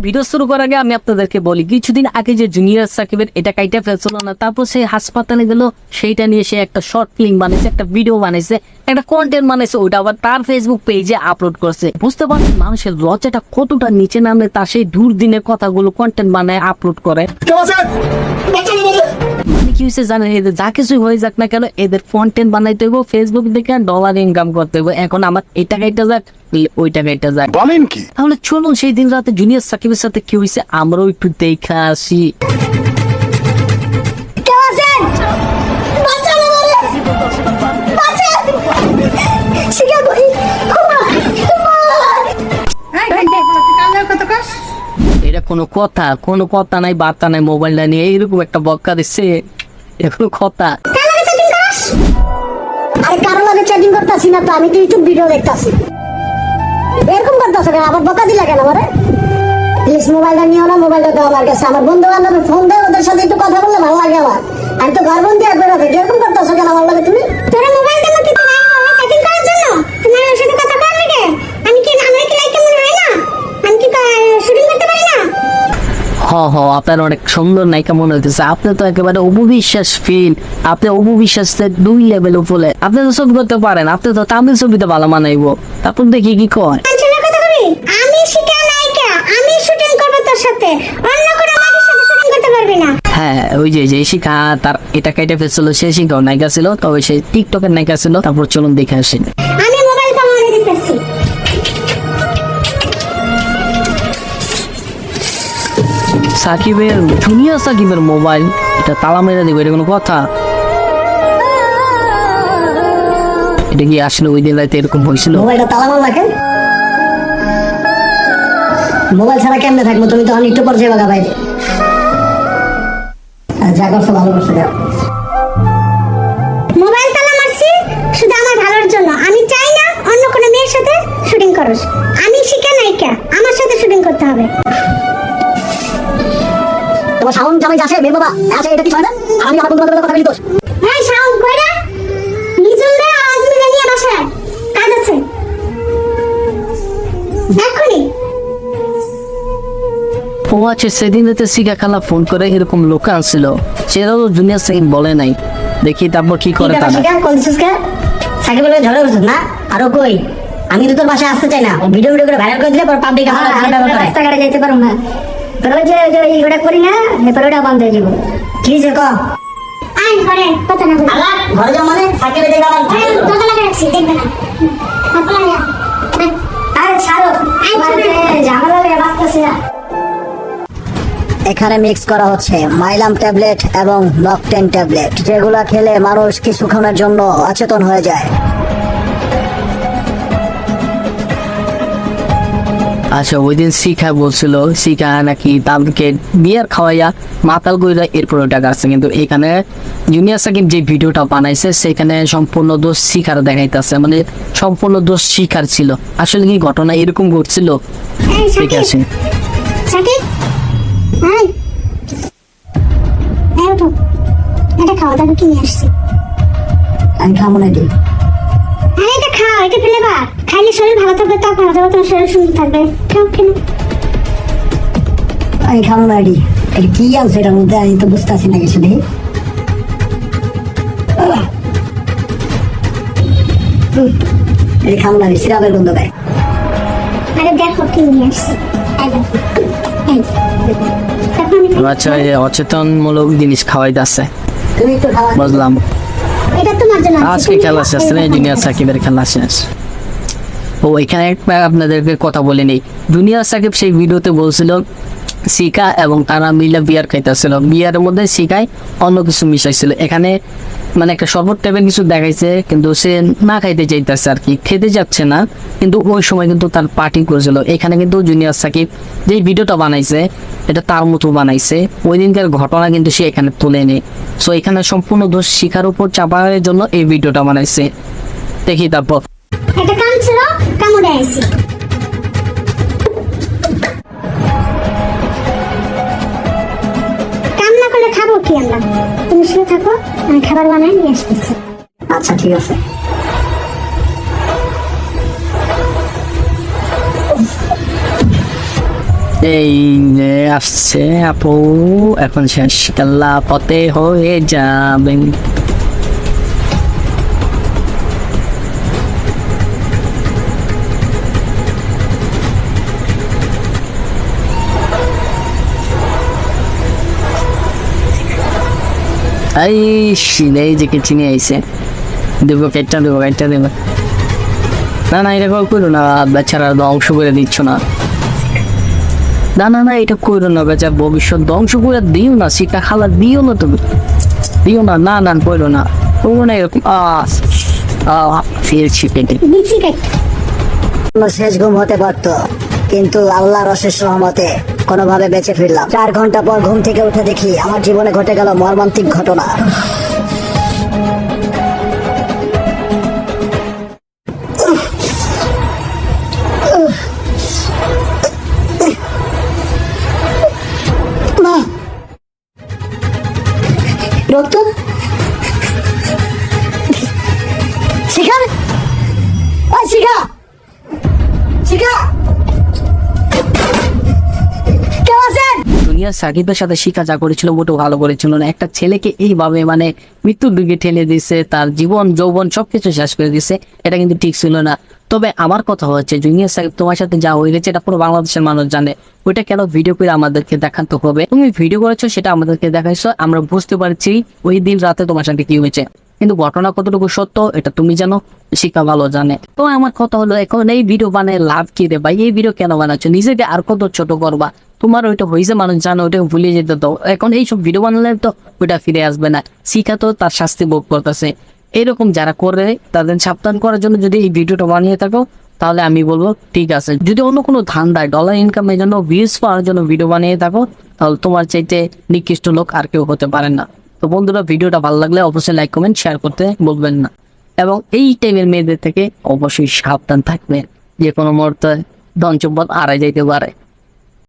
Video শুরু করার আগে আমি আপনাদেরকে বলি, কিছুদিন আগে যে জুনিয়র সাকিবের এটা কাইটা ফেলছিল না, তারপর সে হাসপাতালে গেল, সেইটা নিয়ে সে একটা শর্ট ফিল্ম বানাইছে, একটা ভিডিও বানাইছে, একটা কন্টেন্ট বানাইছে, ওইটা আবার তার ফেসবুক পেজে আপলোড করছে। বুঝতে পারছেন মানুষের লজ্জাটা কতটা নিচে নামে, তার সেই দুর্দিনের কথাগুলো কন্টেন্ট বানায় আপলোড করে। মানে কি হয়েছে জানেন, এদের যা কিছুই হয়ে যাক না কেন, এদের কন্টেন্ট বানাইতে হইব, ফেসবুক দেখে ডলার ইনকাম করতে হইব। এখন আমার এই টাকাটা যাক, ওই টাকাটা যাক, বলেন কি? তাহলে চলুন সেই দিন রাতে জুনিয়র সাকিবের সাথে কি হয়েছে আমরাও একটু দেখে আসি। এটা কোনো কথা নাই, বার্তা নাই, মোবাইলটা নিয়ে এইরকম একটা বক্কা দিচ্ছে, এখন কথা। আরে কারো লাগে চ্যাটিং করতেছি না তো, আমি তো ইউটিউব ভিডিও দেখতাছি। এরকম করতেছ কেন? আবার বকা দিলা কেন আমারে? প্লিজ মোবাইলটা নিও না, মোবাইলটা দাও আমার কাছে। আমার বন্ধু বান্ধবের ফোন দেয়, ওদের সাথে একটু কথা বললে ভালো লাগে আমার। আমি তো ঘরবন্দি আর বেরো থেকে, এরকম করতেছ কেন আমার লাগে তুমি? তোরা মোবাইল দেবো কি তোরা চ্যাটিং করার জন্য? তোমার ওর সাথে কথা বল নাকি? আমি কি আমার কি লাইক কেমন হয় না? আমি কি শুটিং করতে পারি না? আপনার অনেক সুন্দর নায়িকা মনে হইতেছে। আপনি তো একেবারে অপবিশ্বাস ফিল, আপনি অপবিশ্বাসের 2 লেভেল উপরে। আপনি তো ছবি করতে পারেন, আপনি তো তামিল ছবিতে ভালো মানাইবো। তারপর দেখি কি কয়। টেনশনের কথা কবি, আমি শিখা নায়িকা, আমি শুটিং করব তোর সাথে, অন্য কোনো মাগির সাথে শুটিং করতে পারবি না। হ্যাঁ, ওই যে শিখা তার এটা কাইটা ফেলছিল, সে শিখাও নায়িকা ছিল, তবে সে টিকটকের নায়িকা ছিল। তারপর চলুন দেখে আসি। আমি মোবাইল কামানে দিতেছি। সাকিবের জুনিয়র সাকিবের মোবাইল, এটা তালা মেরে দিব, এটা কোনো কথা? এটা কি আসলে ওই দিন রাতে এরকম হয়েছিল? মোবাইলটা তালা মারলা কেন? মোবাইল ছাড়া কেমনে থাকবো? তুমি তো একটু পর যাবা বাইরে। যা করছো ভালো করছো। মোবাইল তালা মারছি শুধু আমার ভালোর জন্য। আমি চাই না অন্য কোনো মেয়ের সাথে শুটিং করস। আমি শিখা নায়িকা, আমার সাথে শুটিং করতে হবে। তোমার সাউন্ড জামাই যাচ্ছে বের বাবা আছে, এটা কি হয় না? আমি আমার বন্ধু বান্ধবের কথা বলি দোষ। এই সাউন্ড কইরা নিজুমরা আওয়াজ মিলে নিয়ে বাসায় কাজ আছে এখনই। ও আছে, সেদিন রাতে শিখা খালা ফোন করে এরকম লোক আনছিল, সেটাও জুনিয়র সাকিব বলে নাই। দেখি তারপর কি করে তারা। সাকিবের লগে ঝগড়া করছিস না? আরো কই, আমি তো তোর বাসায় আসতে চাই না। ভিডিও করে ভাইরাল করে দিলে পর পাবলিক আমার খারাপ ব্যবহার করে। রাস্তাঘাটে যাইতে পারো না তোর, ওই যে এইটা করি না, এরপর ওটা বন্ধ হয়ে যাবো। কি যে ক আই ঘরে কথা না বলি। ঘরে যাও মানে সাকিবের দেখে আবার দরজা লাগা রাখছি, দেখবে না। আপনারা আরে ছাড়ো, ঝামেলা লাগে বাঁচতেছি না। এখানে মিক্স করা হচ্ছে মাইলাম ট্যাবলেট এবং নকটেন ট্যাবলেট, যেগুলা খেলে মানুষ কিছুক্ষণের জন্য অচেতন হয়ে যায়। আচ্ছা, ওই দিন শিখা বলছিল শিখা নাকি তাদেরকে বিয়ার খাওয়াইয়া মাতাল কইরা এরপর ওটা গাছে, কিন্তু এখানে জুনিয়র সাকিব যে ভিডিওটা বানাইছে সেখানে সম্পূর্ণ দোষ শিখার দেখাইতেছে, মানে সম্পূর্ণ দোষ শিখার ছিল। আসলে কি ঘটনা এরকম ঘটছিল? ঠিক আছে সাকিব, আই ওঠো, এটা খাওয়া দাওয়া কি নিয়ে আসছি। আমি খাবো না। আরে এটা খাও, এটা ফেলে বা খাইলে শরীর ভালো থাকবে, ত্বক ভালো থাকবে, তোমার শরীর সুন্দর থাকবে। খাও কেন? আমি খাবো না। এটা কি আছে এটার মধ্যে? আমি তো বুঝতেছি না কিছু। দেখি এটা খাবো না, সিরাপের গন্ধ দেয়। আরে দেখো কি নিয়ে আসছি। আচ্ছা, অচেতনমূলক জিনিস খাওয়াইতেছে, তুমি একটু খাওয়া। বুঝলাম। এটা তোমার জন্য আজকে খেলা শেষ না, জুনিয়র সাকিবের খেলা শেষ। ও এখানে একটা আপনাদেরকে কথা বলে নেই, জুনিয়র সাকিব সেই ভিডিওতে বলছিল শিখা এবং তারা মিলে বিয়ার খাইতেছিল, বিয়ারের মধ্যে শিখায় অন্য কিছু মিশাইছিল। এখানে মানে একটা শরবত টাইপের কিছু দেখাইছে, কিন্তু সে না খাইতে চাইতেছে আর কি, খেতে যাচ্ছে না, কিন্তু ওই সময় কিন্তু তার পার্টি করেছিল। এখানে কিন্তু জুনিয়র সাকিব যে ভিডিওটা বানাইছে এটা তার মতো বানাইছে, ওই দিনকার ঘটনা কিন্তু সে এখানে তুলে নেই। সো এখানে সম্পূর্ণ দোষ শিখার উপর চাপার জন্য এই ভিডিওটা বানাইছে। দেখি তারপর এটা কাম ছিল, কামড়ে আইছি। কাম না করলে খাবো কি আমরা? তুমি শুয়ে থাকো, আমি খাবার বানাই নিয়ে আসতেছি। আচ্ছা ঠিক আছে। এই যে আসছে আপু, এখন শেষ খেলা পথে হয়ে যাবেন। এই এই যে কে চিনি আইছে, দেবো কেটটা দেবো না না এটা করো না, বেচারা ধ্বংস করে দিচ্ছ না। না না না এটা করো না, বেচার ভবিষ্যৎ ধ্বংস করে দিও না, শিক্ষা খালা দিও না, তুমি দিও না, না না করো না, করো না এরকম। ফেলছি পেটে। দিচ্ছি কেক। আমার শেষ ঘুম হতে পারতো, কিন্তু আল্লাহর অশেষ রহমতে কোনোভাবে বেঁচে ফিরলাম। 4 ঘন্টা পর ঘুম থেকে উঠে দেখি আমার জীবনে ঘটে গেল মর্মান্তিক ঘটনা। মা, রক্ত, শিখা, ওই শিখা, শিখা, কেউ আছেন? দুনিয়ার সাকিবের সাথে শিখা যা করেছিল মোটেও ভালো করেছিল না। একটা ছেলেকে এইভাবে মানে মৃত্যুর দিকে ঠেলে দিছে, তার জীবন যৌবন সবকিছু শেষ করে দিছে, এটা কিন্তু ঠিক ছিল না। তবে আমার কথা হচ্ছে জুনিয়র সাকিব তোমার সাথে যা হয়েছে এটা পুরো বাংলাদেশের মানুষ জানে, ওইটা কেন ভিডিও করে আমাদেরকে দেখাতে হবে? তুমি ভিডিও করেছো সেটা আমাদেরকে দেখাইছো, আমরা বুঝতে পারছি ওই দিন রাতে তোমার সাথে কি হয়েছে, কিন্তু ঘটনা কতটুকু সত্য এটা তুমি জানো, শিখা ভালো জানে। তো আমার কথা হলো এখন এই ভিডিও বানায় লাভ কি রে ভাই? এই ভিডিও কেন বানাচ্ছ? নিজেকে আর কত ছোট করবা? তোমার ওইটা হয়েছে, মানুষ জানো, ওইটা ভুলে যেতে দাও। এখন এইসব ভিডিও বানালে তো ওইটা ফিরে আসবে না। শিখা তো তার শাস্তি ভোগ করতেছে। এরকম যারা করে তাদের সাবধান করার জন্য যদি এই ভিডিওটা বানিয়ে থাকো, তাহলে আমি বলবো ঠিক আছে। যদি অন্য কোনো ধান্দায় ডলার ইনকামের জন্য ভিউজ পাওয়ার জন্য ভিডিও বানিয়ে থাকো, তাহলে তোমার চাইতে নিকৃষ্ট লোক আর কেউ হতে পারেন না। তো বন্ধুরা, ভিডিওটা ভালো লাগলে অবশ্যই লাইক কমেন্ট শেয়ার করতে বলবেন না, এবং এই টাইপের মেয়েদের থেকে অবশ্যই সাবধান থাকবেন, যে কোনো মুহূর্তে ধন সম্পদ হারাই যাইতে পারে।